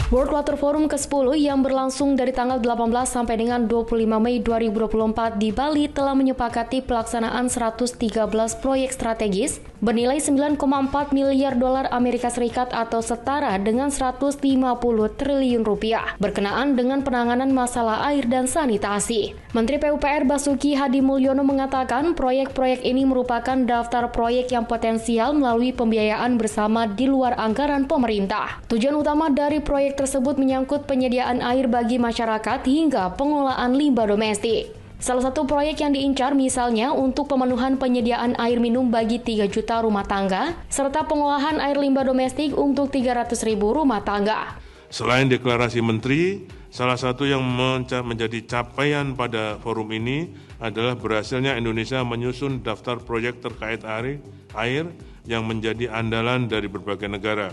World Water Forum ke-10 yang berlangsung dari tanggal 18 sampai dengan 25 Mei 2024 di Bali telah menyepakati pelaksanaan 113 proyek strategis bernilai 9,4 miliar dolar Amerika Serikat atau setara dengan 150 triliun rupiah berkenaan dengan penanganan masalah air dan sanitasi. Menteri PUPR Basuki Hadi Mulyono mengatakan proyek-proyek ini merupakan daftar proyek yang potensial melalui pembiayaan bersama di luar anggaran pemerintah. Tujuan utama dari proyek tersebut menyangkut penyediaan air bagi masyarakat hingga pengelolaan limbah domestik. Salah satu proyek yang diincar misalnya untuk pemenuhan penyediaan air minum bagi 3 juta rumah tangga, serta pengolahan air limbah domestik untuk 300.000 rumah tangga. Selain deklarasi Menteri, salah satu yang menjadi capaian pada forum ini adalah berhasilnya Indonesia menyusun daftar proyek terkait air yang menjadi andalan dari berbagai negara.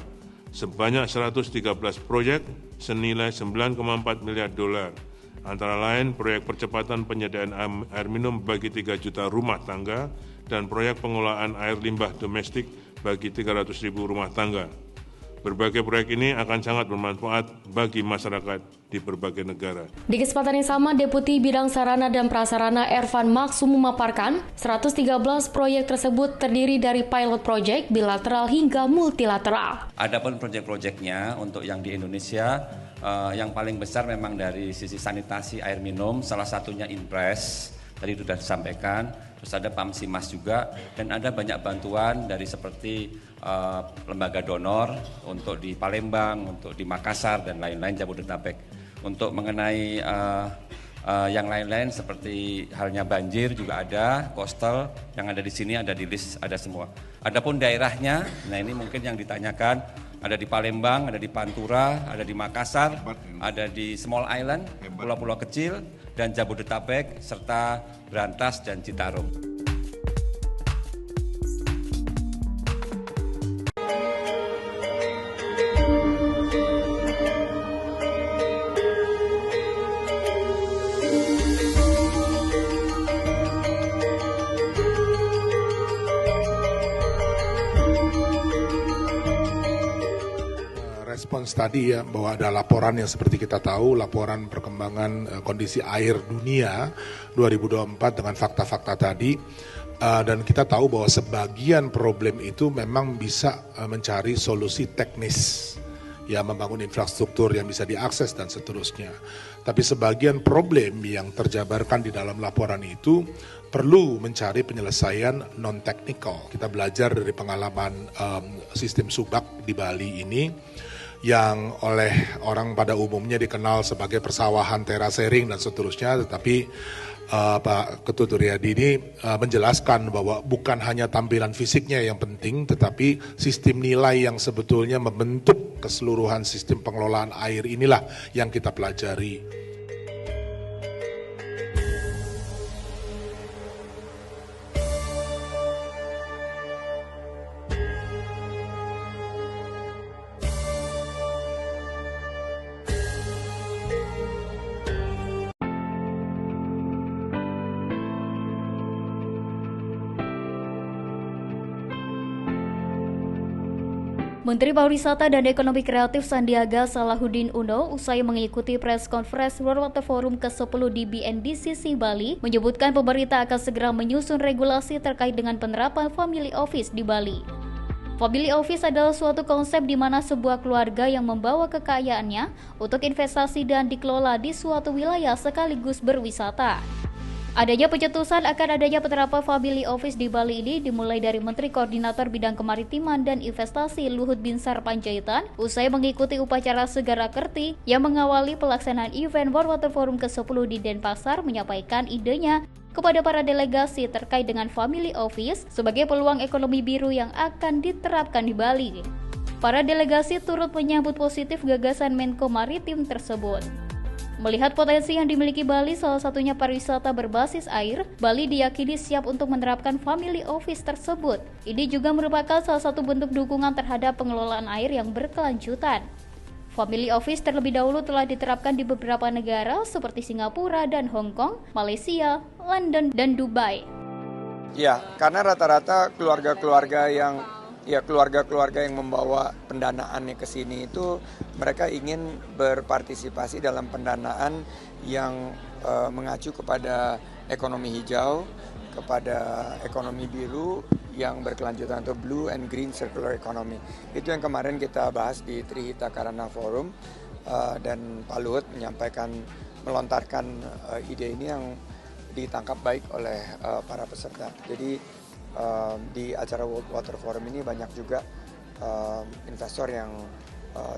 Sebanyak 113 proyek senilai 9,4 miliar dolar. Antara lain proyek percepatan penyediaan air minum bagi 3 juta rumah tangga dan proyek pengolahan air limbah domestik bagi 300.000 rumah tangga. Berbagai proyek ini akan sangat bermanfaat bagi masyarakat di berbagai negara. Di kesempatan yang sama, Deputi Bidang Sarana dan Prasarana Ervan Maksum memaparkan 113 proyek tersebut terdiri dari pilot project, bilateral hingga multilateral. Adapun proyek-proyeknya untuk yang di Indonesia, yang paling besar memang dari sisi sanitasi air minum, salah satunya Inpres, tadi sudah disampaikan, terus ada PAMSIMAS juga, dan ada banyak bantuan dari seperti lembaga donor untuk di Palembang, untuk di Makassar, dan lain-lain Jabodetabek. Untuk mengenai yang lain-lain seperti halnya banjir juga ada, coastal, yang ada di sini ada di list, ada semua. Adapun daerahnya, nah ini mungkin yang ditanyakan, ada di Palembang, ada di Pantura, ada di Makassar, ada di Small Island, pulau-pulau kecil, dan Jabodetabek, serta Brantas dan Citarum. Respons tadi ya bahwa ada laporan yang seperti kita tahu, laporan perkembangan kondisi air dunia 2024 dengan fakta-fakta tadi, dan kita tahu bahwa sebagian problem itu memang bisa mencari solusi teknis, ya membangun infrastruktur yang bisa diakses dan seterusnya. Tapi sebagian problem yang terjabarkan di dalam laporan itu perlu mencari penyelesaian non-teknikal. Kita belajar dari pengalaman sistem subak di Bali ini, yang oleh orang pada umumnya dikenal sebagai persawahan terasering dan seterusnya, tetapi Pak Ketut Riyadi ini menjelaskan bahwa bukan hanya tampilan fisiknya yang penting, tetapi sistem nilai yang sebetulnya membentuk keseluruhan sistem pengelolaan air inilah yang kita pelajari. Menteri Pariwisata dan Ekonomi Kreatif Sandiaga Salahuddin Uno usai mengikuti press conference World Water Forum ke-10 di BNDCC Bali menyebutkan pemerintah akan segera menyusun regulasi terkait dengan penerapan family office di Bali. Family office adalah suatu konsep di mana sebuah keluarga yang membawa kekayaannya untuk investasi dan dikelola di suatu wilayah sekaligus berwisata. Adanya pencetusan akan adanya penerapan family office di Bali ini dimulai dari Menteri Koordinator Bidang Kemaritiman dan Investasi Luhut Binsar Panjaitan usai mengikuti upacara Segara Kerti yang mengawali pelaksanaan event World Water Forum ke-10 di Denpasar menyampaikan idenya kepada para delegasi terkait dengan family office sebagai peluang ekonomi biru yang akan diterapkan di Bali. Para delegasi turut menyambut positif gagasan Menko Maritim tersebut. Melihat potensi yang dimiliki Bali, salah satunya pariwisata berbasis air, Bali diyakini siap untuk menerapkan family office tersebut. Ini juga merupakan salah satu bentuk dukungan terhadap pengelolaan air yang berkelanjutan. Family office terlebih dahulu telah diterapkan di beberapa negara seperti Singapura dan Hong Kong, Malaysia, London, dan Dubai. Ya, karena rata-rata keluarga-keluarga yang ya keluarga-keluarga yang membawa pendanaannya ke sini itu mereka ingin berpartisipasi dalam pendanaan yang mengacu kepada ekonomi hijau, kepada ekonomi biru yang berkelanjutan atau blue and green circular economy. Itu yang kemarin kita bahas di Trihita Karana Forum dan Pak Luhut melontarkan ide ini yang ditangkap baik oleh para peserta. Jadi di acara World Water Forum ini banyak juga investor yang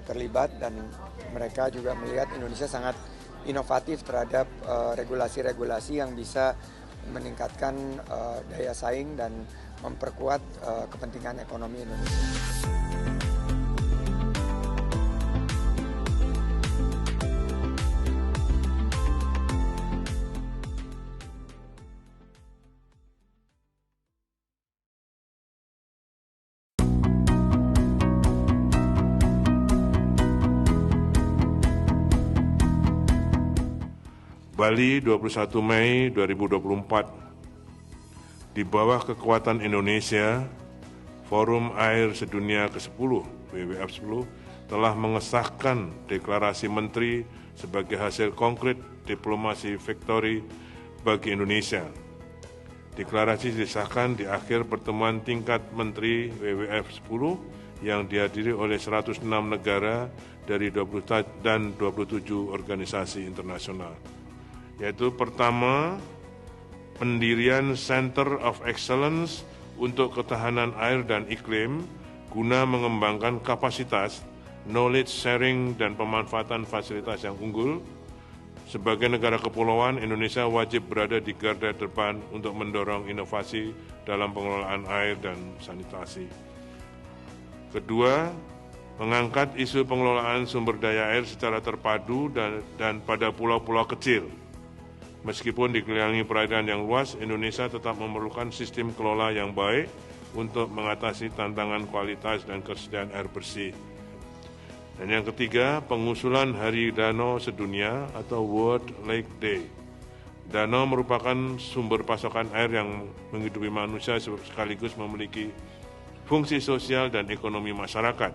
terlibat dan mereka juga melihat Indonesia sangat inovatif terhadap regulasi-regulasi yang bisa meningkatkan daya saing dan memperkuat kepentingan ekonomi Indonesia. Bali 21 Mei 2024. Di bawah kekuatan Indonesia, Forum Air Sedunia ke-10 WWF 10 telah mengesahkan deklarasi menteri sebagai hasil konkret diplomasi victory bagi Indonesia. Deklarasi disahkan di akhir pertemuan tingkat menteri WWF 10 yang dihadiri oleh 106 negara dari 27 organisasi internasional. Yaitu pertama, pendirian Center of Excellence untuk ketahanan air dan iklim guna mengembangkan kapasitas, knowledge sharing, dan pemanfaatan fasilitas yang unggul. Sebagai negara kepulauan, Indonesia wajib berada di garda depan untuk mendorong inovasi dalam pengelolaan air dan sanitasi. Kedua, mengangkat isu pengelolaan sumber daya air secara terpadu dan pada pulau-pulau kecil. Meskipun dikelilingi perairan yang luas, Indonesia tetap memerlukan sistem kelola yang baik untuk mengatasi tantangan kualitas dan ketersediaan air bersih. Dan yang ketiga, pengusulan Hari Danau Sedunia atau World Lake Day. Danau merupakan sumber pasokan air yang menghidupi manusia sekaligus memiliki fungsi sosial dan ekonomi masyarakat.